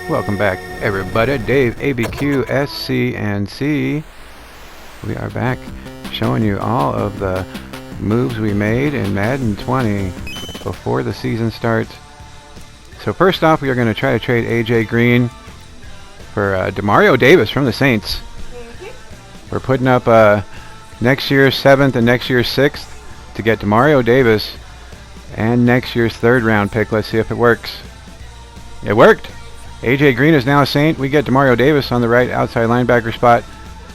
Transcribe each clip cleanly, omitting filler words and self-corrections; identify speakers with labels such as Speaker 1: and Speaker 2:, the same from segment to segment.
Speaker 1: Welcome back, everybody. Dave, ABQ, SC, and C. We are back showing you all of the moves we made in Madden 20 before the season starts. So first off, we are going to try to trade AJ Green for Demario Davis from the Saints. We're putting up next year's 7th and next year's 6th to get Demario Davis and next year's 3rd round pick. Let's see if it works. It worked! AJ Green is now a Saint. We get Demario Davis on the right outside linebacker spot.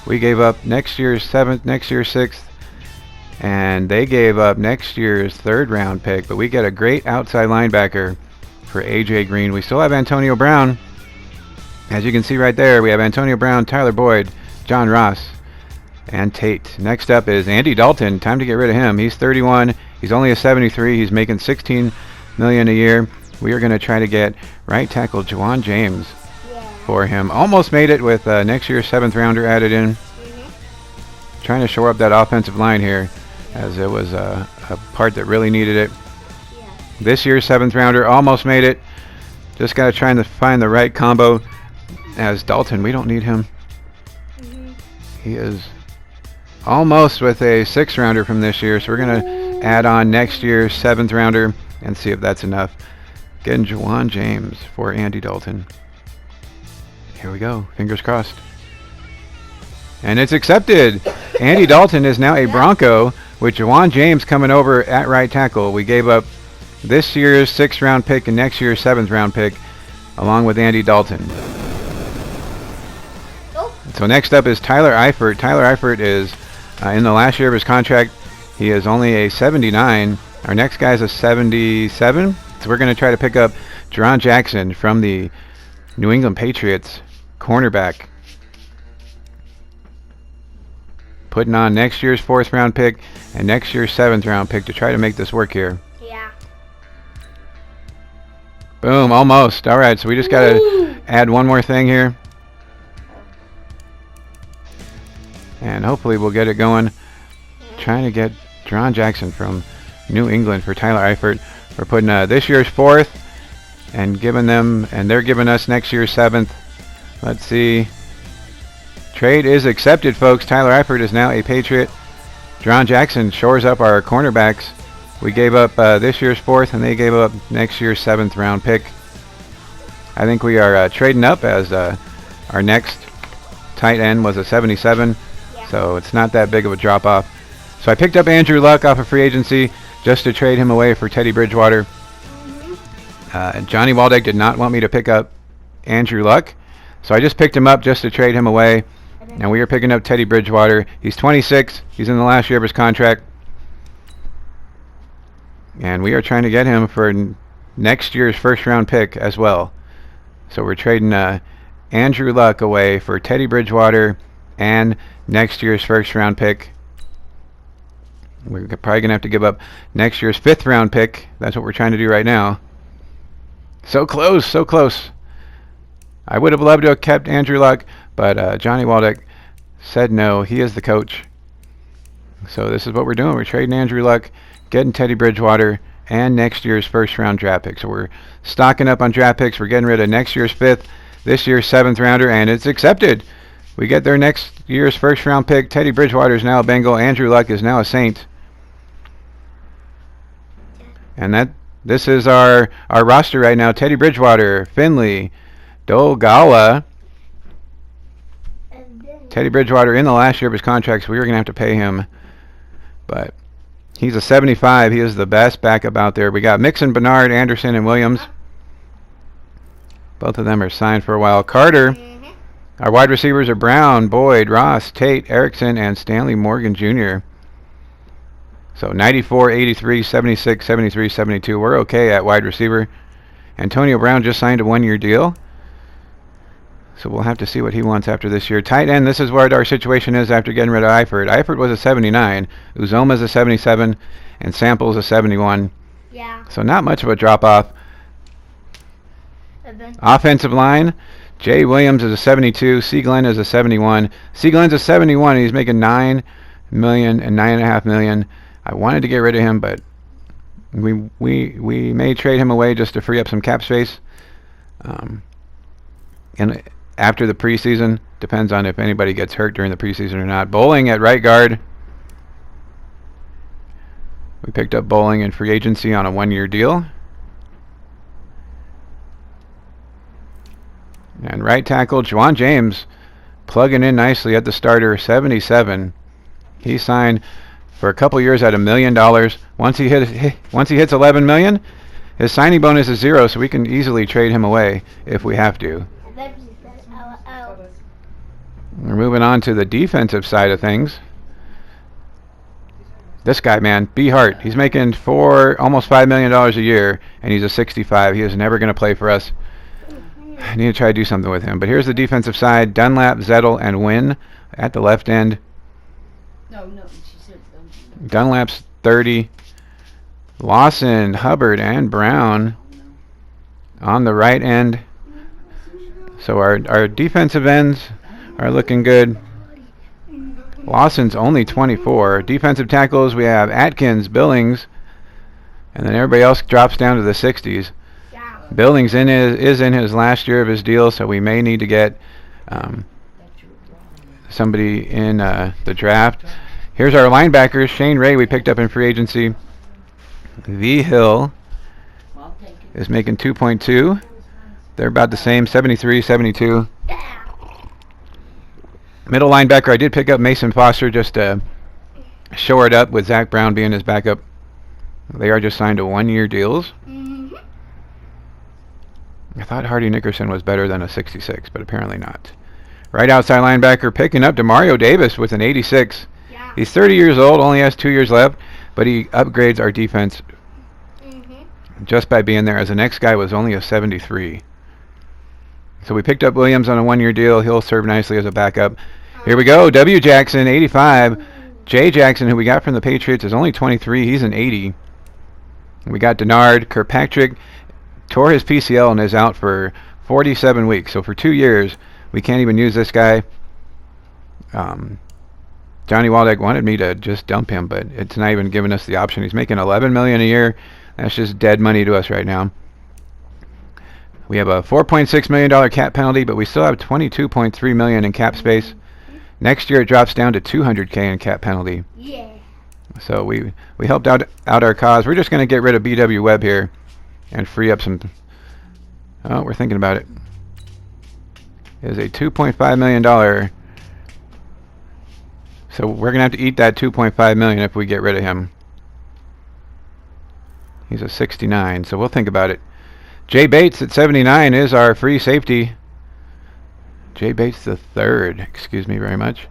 Speaker 1: We gave up next year's 7th, next year's 6th, and they gave up next year's 3rd round pick, but we get a great outside linebacker for AJ Green. We still have Antonio Brown. As you can see right there, we have Antonio Brown, Tyler Boyd, John Ross, and Tate. Next up is Andy Dalton. Time to get rid of him. He's 31. He's only a 73. He's making $16 million a year. We are going to try to get right tackle Juwan James for him. Almost made it with next year's 7th rounder added in. Trying to shore up that offensive line here, as it was a part that really needed it. This year's 7th rounder almost made it. Just got to try to find the right combo. As Dalton, we don't need him. He is almost with a 6th rounder from this year, so we're going to add on next year's 7th rounder and see if that's enough. Getting Juwan James for Andy Dalton. Here we go. Fingers crossed. And it's accepted. Andy Dalton is now a Bronco with Juwan James coming over at right tackle. We gave up this year's 6th round pick and next year's 7th round pick along with Andy Dalton. So next up is Tyler Eifert. Tyler Eifert is in the last year of his contract. He is only a 79. Our next guy is a 77. So we're going to try to pick up Jerron Jackson from the New England Patriots, cornerback. Putting on next year's 4th round pick and next year's 7th round pick to try to make this work here.
Speaker 2: Yeah.
Speaker 1: Boom, almost. All right, so we just got to add one more thing here. And hopefully we'll get it going. Trying to get Jerron Jackson from New England for Tyler Eifert. We're putting this year's 4th and giving them, and they're giving us next year's 7th. Let's see. Trade is accepted, folks. Tyler Eifert is now a Patriot. Jerron Jackson shores up our cornerbacks. We gave up this year's 4th, and they gave up next year's 7th round pick. I think we are trading up, as our next tight end was a 77, so it's not that big of a drop off. So I picked up Andrew Luck off of free agency just to trade him away for Teddy Bridgewater. Johnny Waldeck did not want me to pick up Andrew Luck, so I just picked him up just to trade him away. And we are picking up Teddy Bridgewater. He's 26. He's in the last year of his contract. And we are trying to get him for next year's 1st round pick as well. So we're trading Andrew Luck away for Teddy Bridgewater and next year's 1st round pick. We're probably going to have to give up next year's 5th round pick. That's what we're trying to do right now. So close, so close. I would have loved to have kept Andrew Luck, but Johnny Waldeck said no. He is the coach. So this is what we're doing. We're trading Andrew Luck, getting Teddy Bridgewater, and next year's 1st round draft pick. So we're stocking up on draft picks. We're getting rid of next year's 5th, this year's 7th rounder, and it's accepted. We get their next year's 1st round pick. Teddy Bridgewater is now a Bengal. Andrew Luck is now a Saint. And this is our roster right now. Teddy Bridgewater, Finley, Dogawa. Teddy Bridgewater in the last year of his contract, so we were going to have to pay him. But he's a 75. He is the best backup out there. We got Mixon, Bernard, Anderson, and Williams. Both of them are signed for a while. Carter. Our wide receivers are Brown, Boyd, Ross, Tate, Erickson, and Stanley Morgan Jr. So 94, 83, 76, 73, 72. We're okay at wide receiver. Antonio Brown just signed a 1-year deal. So we'll have to see what he wants after this year. Tight end, this is where our situation is after getting rid of Eifert. Eifert was a 79. Uzoma's a 77. And Sample's a 71.
Speaker 2: Yeah.
Speaker 1: So not much of a drop-off. Offensive line, Jay Williams is a 72. C. Glenn is a 71. C. Glenn's a 71. And he's making $9 million and $9.5 million. I wanted to get rid of him, but we may trade him away just to free up some cap space. And after the preseason, depends on if anybody gets hurt during the preseason or not. Bowling at right guard. We picked up Bowling in free agency on a 1-year deal. And right tackle, Juwan James, plugging in nicely at the starter, 77. He signed for a couple years at $1 million. Once he hits 11 million, his signing bonus is 0, so we can easily trade him away if we have to. We're moving on to the defensive side of things. This guy, man, B. Hart, he's making almost $5 million a year, and he's a 65. He is never going to play for us. I need to try to do something with him. But here's the defensive side. Dunlap, Zettel, and Wynn at the left end. Dunlap's 30. Lawson, Hubbard, and Brown on the right end. So our defensive ends are looking good. Lawson's only 24. Defensive tackles, we have Atkins, Billings, and then everybody else drops down to the 60s. Billings is in his last year of his deal, so we may need to get somebody in the draft. Here's our linebackers. Shane Ray we picked up in free agency. V. Hill is making 2.2. They're about the same, 73, 72. Middle linebacker, I did pick up Mason Foster just to shore it up with Zach Brown being his backup. They are just signed to 1-year deals. I thought Hardy Nickerson was better than a 66, but apparently not. Right outside linebacker, picking up DeMario Davis with an 86. He's 30 years old, only has 2 years left, but he upgrades our defense just by being there, as the next guy was only a 73. So we picked up Williams on a 1-year deal. He'll serve nicely as a backup. Here we go. W. Jackson, 85. J. Jackson, who we got from the Patriots, is only 23. He's an 80. We got Denard. Kirkpatrick tore his PCL and is out for 47 weeks. So for 2 years, we can't even use this guy. Johnny Waldeck wanted me to just dump him, but it's not even giving us the option. He's making $11 million a year. That's just dead money to us right now. We have a $4.6 million cap penalty, but we still have $22.3 million in cap space. Next year it drops down to $200K in cap penalty. Yeah. So we helped out our cause. We're just going to get rid of BW Webb here and free up some. Oh, we're thinking about it. It is a $2.5 million. So we're going to have to eat that $2.5 million if we get rid of him. He's a 69, so we'll think about it. Jay Bates at 79 is our free safety. Jay Bates the third, excuse me very much.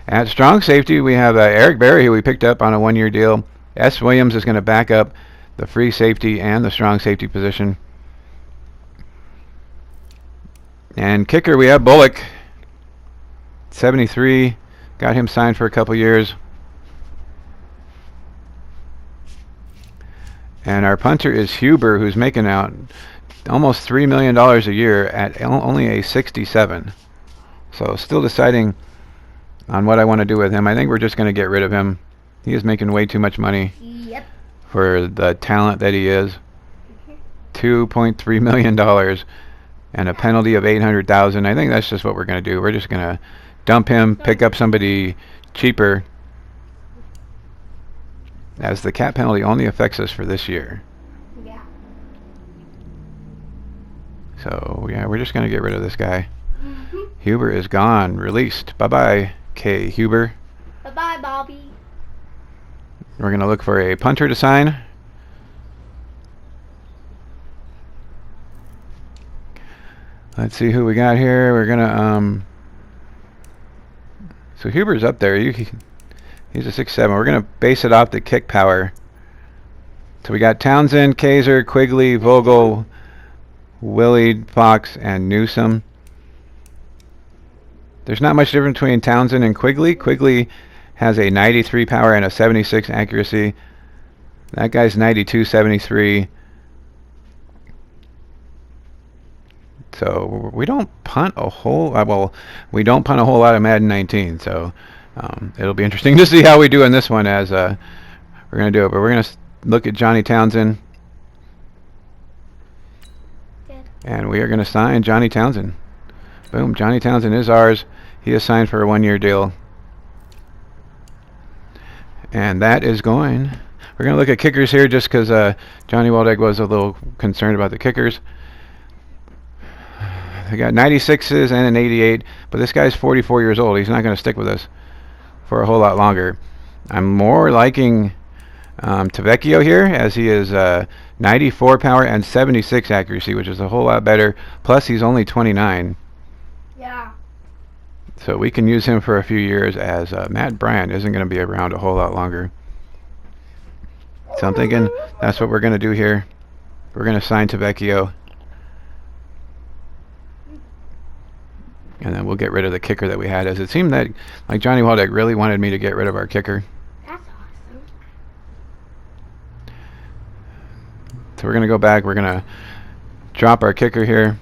Speaker 1: At strong safety, we have Eric Berry, who we picked up on a 1-year deal. S. Williams is going to back up the free safety and the strong safety position. And kicker, we have Bullock, 73. Got him signed for a couple years. And our punter is Huber, who's making out almost $3 million a year at only a 67. So still deciding on what I want to do with him. I think we're just going to get rid of him. He is making way too much money for the talent that he is. $2.3 million and a penalty of $800,000. I think that's just what we're going to do. We're just going to dump him, pick up somebody cheaper, as the cap penalty only affects us for this year. Yeah. So yeah, we're just going to get rid of this guy. Huber is gone, released. Bye-bye, K. Huber.
Speaker 2: Bye-bye, Bobby.
Speaker 1: We're going to look for a punter to sign. Let's see who we got here. We're going to... So Huber's up there. He's a 6'7". We're going to base it off the kick power. So we got Townsend, Kaiser, Quigley, Vogel, Willie, Fox, and Newsom. There's not much difference between Townsend and Quigley. Quigley has a 93 power and a 76 accuracy. That guy's 92, 73. So we don't punt a whole... well, we don't punt a whole lot of Madden 19, so... it'll be interesting to see how we do in this one as we're going to do it. But we're going to look at Johnny Townsend. Good. And we are going to sign Johnny Townsend. Boom, Johnny Townsend is ours. He is signed for a 1-year deal. And that is going. We're going to look at kickers here just because Johnny Waldeck was a little concerned about the kickers. They got 96s and an 88, but this guy's 44 years old. He's not going to stick with us for a whole lot longer. I'm more liking Tavecchio here, as he is 94 power and 76 accuracy, which is a whole lot better. Plus, he's only 29.
Speaker 2: Yeah.
Speaker 1: So we can use him for a few years, as Matt Bryant isn't going to be around a whole lot longer. So I'm thinking that's what we're going to do here. We're going to sign Tavecchio. And then we'll get rid of the kicker that we had, as it seemed that like Johnny Waldeck really wanted me to get rid of our kicker.
Speaker 2: That's awesome.
Speaker 1: So we're going to go back. We're going to drop our kicker here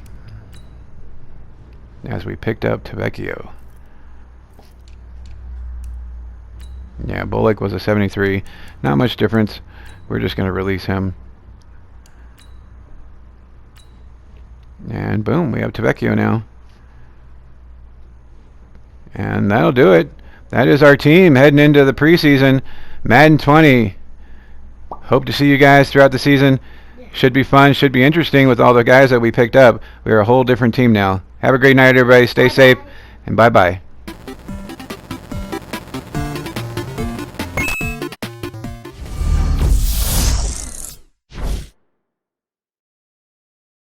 Speaker 1: as we picked up Tavecchio. Yeah, Bullock was a 73. Not much difference. We're just going to release him. And boom, we have Tavecchio now. And that'll do it. That is our team heading into the preseason. Madden 20. Hope to see you guys throughout the season. Should be fun. Should be interesting with all the guys that we picked up. We're a whole different team now. Have a great night, everybody. Stay safe. And bye-bye.